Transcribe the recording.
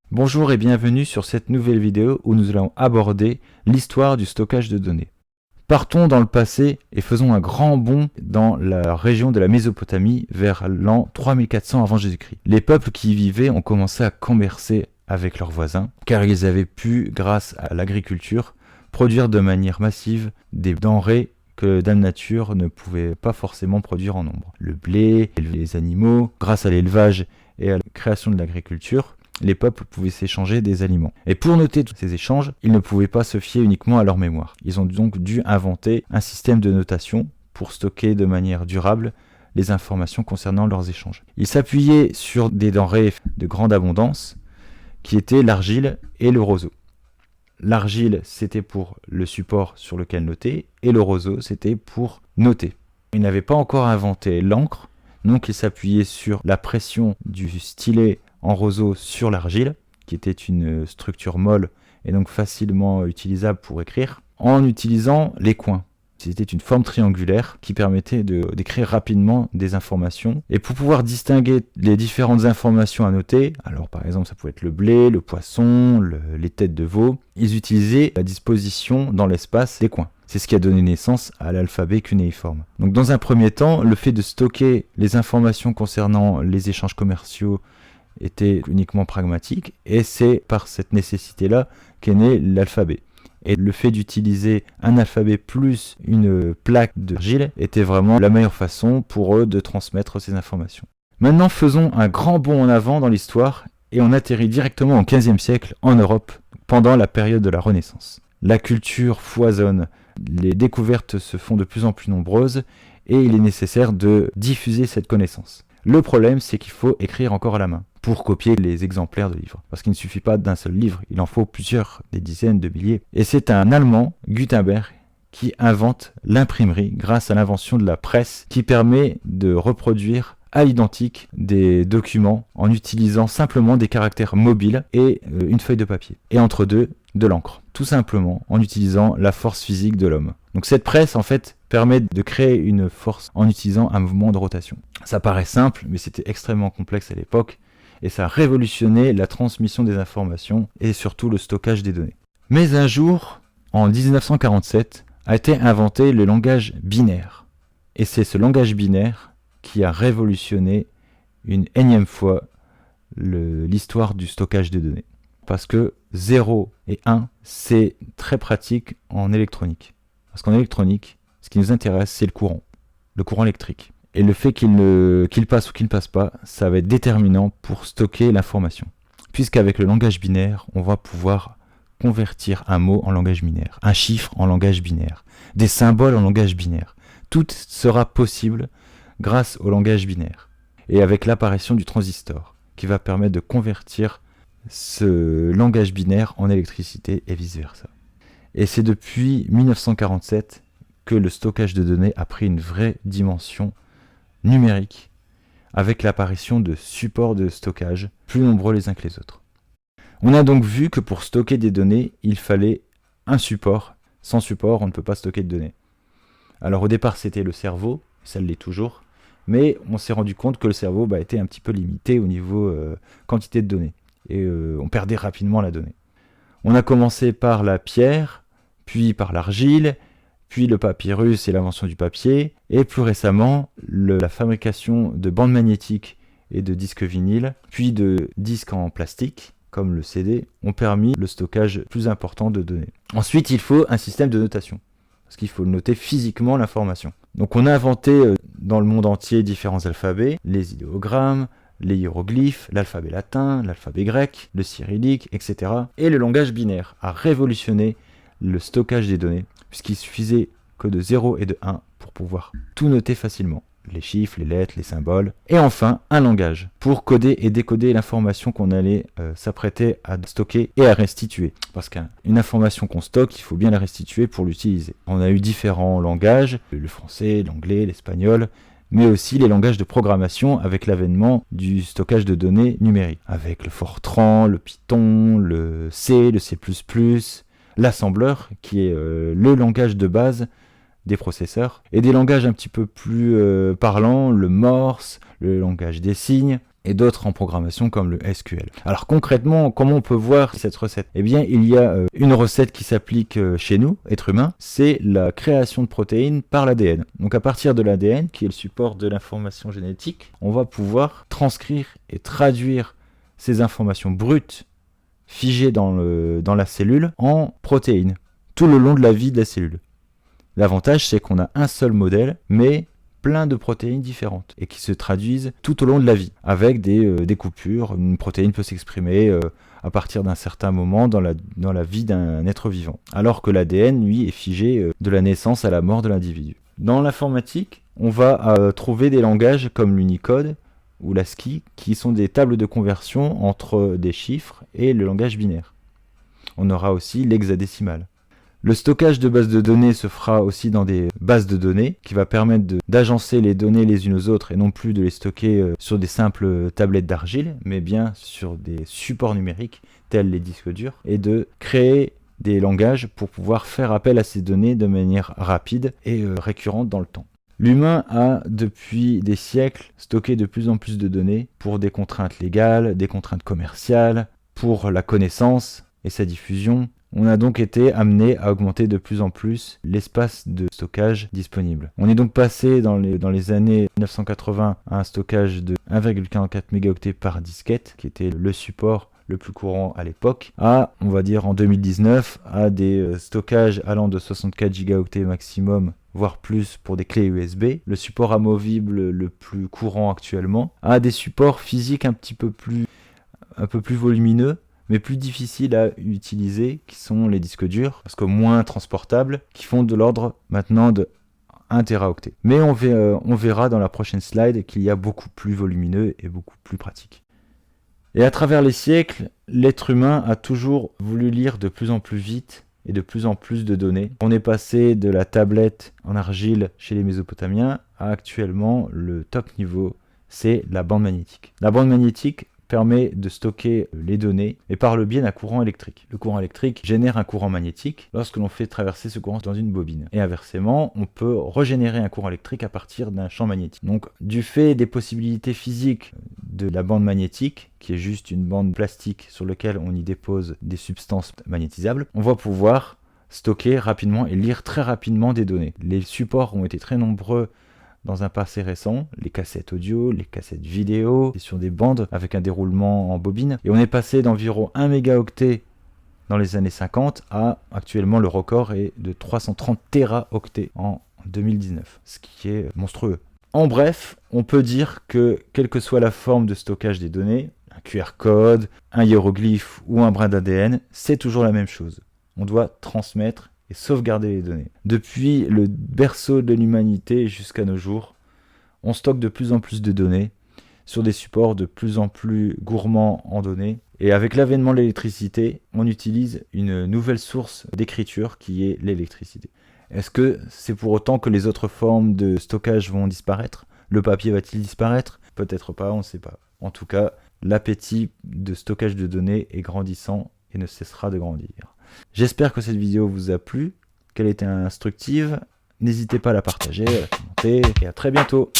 Bonjour et bienvenue sur cette nouvelle vidéo où nous allons aborder l'histoire du stockage de données. Partons dans le passé et faisons un grand bond dans la région de la Mésopotamie vers l'an 3400 avant Jésus-Christ. Les peuples qui y vivaient ont commencé à commercer avec leurs voisins car ils avaient pu, grâce à l'agriculture, produire de manière massive des denrées que Dame Nature ne pouvait pas forcément produire en nombre. Le blé, les animaux, grâce à l'élevage et à la création de l'agriculture, les peuples pouvaient s'échanger des aliments. Et pour noter tous ces échanges, ils ne pouvaient pas se fier uniquement à leur mémoire. Ils ont donc dû inventer un système de notation pour stocker de manière durable les informations concernant leurs échanges. Ils s'appuyaient sur des denrées de grande abondance, qui étaient l'argile et le roseau. L'argile, c'était pour le support sur lequel noter, et le roseau, c'était pour noter. Ils n'avaient pas encore inventé l'encre, donc ils s'appuyaient sur la pression du stylet en roseau sur l'argile, qui était une structure molle et donc facilement utilisable pour écrire, en utilisant les coins. C'était une forme triangulaire qui permettait d'écrire rapidement des informations. Et pour pouvoir distinguer les différentes informations à noter, alors par exemple ça pouvait être le blé, le poisson, les têtes de veau, ils utilisaient la disposition dans l'espace des coins. C'est ce qui a donné naissance à l'alphabet cunéiforme. Donc dans un premier temps, le fait de stocker les informations concernant les échanges commerciaux était uniquement pragmatique, et c'est par cette nécessité-là qu'est né l'alphabet. Et le fait d'utiliser un alphabet plus une plaque d'argile était vraiment la meilleure façon pour eux de transmettre ces informations. Maintenant, faisons un grand bond en avant dans l'histoire, et on atterrit directement au XVe siècle en Europe, pendant la période de la Renaissance. La culture foisonne, les découvertes se font de plus en plus nombreuses, et il est nécessaire de diffuser cette connaissance. Le problème, c'est qu'il faut écrire encore à la main pour copier les exemplaires de livres. Parce qu'il ne suffit pas d'un seul livre, il en faut plusieurs, des dizaines de milliers. Et c'est un Allemand, Gutenberg, qui invente l'imprimerie grâce à l'invention de la presse qui permet de reproduire à l'identique des documents en utilisant simplement des caractères mobiles et une feuille de papier. Et entre deux, de l'encre. Tout simplement en utilisant la force physique de l'homme. Donc cette presse, en fait, permet de créer une force en utilisant un mouvement de rotation. Ça paraît simple, mais c'était extrêmement complexe à l'époque, et ça a révolutionné la transmission des informations et surtout le stockage des données. Mais un jour, en 1947, a été inventé le langage binaire. Et c'est ce langage binaire qui a révolutionné une énième fois l'histoire du stockage des données. Parce que 0 et 1, c'est très pratique en électronique. Parce qu'en électronique, ce qui nous intéresse, c'est le courant électrique. Et le fait qu'il passe ou qu'il ne passe pas, ça va être déterminant pour stocker l'information. Puisqu'avec le langage binaire, on va pouvoir convertir un mot en langage binaire, un chiffre en langage binaire, des symboles en langage binaire. Tout sera possible grâce au langage binaire. Et avec l'apparition du transistor, qui va permettre de convertir ce langage binaire en électricité et vice-versa. Et c'est depuis 1947 que le stockage de données a pris une vraie dimension numérique, avec l'apparition de supports de stockage plus nombreux les uns que les autres. On a donc vu que pour stocker des données, il fallait un support. Sans support, on ne peut pas stocker de données. Alors au départ, c'était le cerveau, ça l'est toujours, mais on s'est rendu compte que le cerveau était un petit peu limité au niveau quantité de données. Et on perdait rapidement la donnée. On a commencé par la pierre, puis par l'argile, puis le papyrus et l'invention du papier, et plus récemment, la fabrication de bandes magnétiques et de disques vinyles, puis de disques en plastique, comme le CD, ont permis le stockage plus important de données. Ensuite, il faut un système de notation, parce qu'il faut noter physiquement l'information. Donc on a inventé dans le monde entier différents alphabets, les idéogrammes, les hiéroglyphes, l'alphabet latin, l'alphabet grec, le cyrillique, etc. Et le langage binaire a révolutionné le stockage des données, puisqu'il suffisait que de 0 et de 1 pour pouvoir tout noter facilement. Les chiffres, les lettres, les symboles. Et enfin, un langage pour coder et décoder l'information qu'on allait s'apprêter à stocker et à restituer. Parce qu'une information qu'on stocke, il faut bien la restituer pour l'utiliser. On a eu différents langages, le français, l'anglais, l'espagnol, mais aussi les langages de programmation avec l'avènement du stockage de données numérique, avec le Fortran, le Python, le C, le C++, l'assembleur, qui est le langage de base des processeurs, et des langages un petit peu plus parlants, le Morse, le langage des signes, et d'autres en programmation comme le SQL. Alors concrètement, comment on peut voir cette recette? Eh bien, il y a une recette qui s'applique chez nous, êtres humains, c'est la création de protéines par l'ADN. Donc à partir de l'ADN, qui est le support de l'information génétique, on va pouvoir transcrire et traduire ces informations brutes, figées dans la cellule, en protéines, tout le long de la vie de la cellule. L'avantage, c'est qu'on a un seul modèle, mais plein de protéines différentes et qui se traduisent tout au long de la vie avec des coupures. Une protéine peut s'exprimer à partir d'un certain moment dans la vie d'un être vivant, alors que l'ADN, lui, est figé de la naissance à la mort de l'individu. Dans l'informatique, on va trouver des langages comme l'Unicode ou l'ASCII qui sont des tables de conversion entre des chiffres et le langage binaire. On aura aussi l'hexadécimal. Le stockage de bases de données se fera aussi dans des bases de données qui va permettre d'agencer les données les unes aux autres et non plus de les stocker sur des simples tablettes d'argile, mais bien sur des supports numériques tels les disques durs, et de créer des langages pour pouvoir faire appel à ces données de manière rapide et récurrente dans le temps. L'humain a depuis des siècles stocké de plus en plus de données pour des contraintes légales, des contraintes commerciales, pour la connaissance et sa diffusion. On a donc été amené à augmenter de plus en plus l'espace de stockage disponible. On est donc passé dans les années 1980 à un stockage de 1,44 mégaoctets par disquette, qui était le support le plus courant à l'époque, à, on va dire en 2019, à des stockages allant de 64 gigaoctets maximum, voire plus pour des clés USB, le support amovible le plus courant actuellement, à des supports physiques un peu plus volumineux, mais plus difficiles à utiliser, qui sont les disques durs, parce que moins transportables, qui font de l'ordre maintenant de 1 teraoctet. Mais on verra dans la prochaine slide qu'il y a beaucoup plus volumineux et beaucoup plus pratique. Et à travers les siècles, l'être humain a toujours voulu lire de plus en plus vite et de plus en plus de données. On est passé de la tablette en argile chez les Mésopotamiens à actuellement le top niveau, c'est la bande magnétique. La bande magnétique permet de stocker les données et par le biais d'un courant électrique. Le courant électrique génère un courant magnétique lorsque l'on fait traverser ce courant dans une bobine. Et inversement, on peut régénérer un courant électrique à partir d'un champ magnétique. Donc, du fait des possibilités physiques de la bande magnétique, qui est juste une bande plastique sur laquelle on y dépose des substances magnétisables, on va pouvoir stocker rapidement et lire très rapidement des données. Les supports ont été très nombreux dans un passé récent, les cassettes audio, les cassettes vidéo, et sur des bandes avec un déroulement en bobine. Et on est passé d'environ 1 mégaoctet dans les années 50 à actuellement le record est de 330 téraoctets en 2019, ce qui est monstrueux. En bref, on peut dire que quelle que soit la forme de stockage des données, un QR code, un hiéroglyphe ou un brin d'ADN, c'est toujours la même chose. On doit transmettre et sauvegarder les données. Depuis le berceau de l'humanité jusqu'à nos jours, on stocke de plus en plus de données sur des supports de plus en plus gourmands en données. Et avec l'avènement de l'électricité, on utilise une nouvelle source d'écriture qui est l'électricité. Est-ce que c'est pour autant que les autres formes de stockage vont disparaître? Le papier va-t-il disparaître? Peut-être pas, on ne sait pas. En tout cas, l'appétit de stockage de données est grandissant et ne cessera de grandir. J'espère que cette vidéo vous a plu, qu'elle était instructive. N'hésitez pas à la partager, à la commenter et à très bientôt.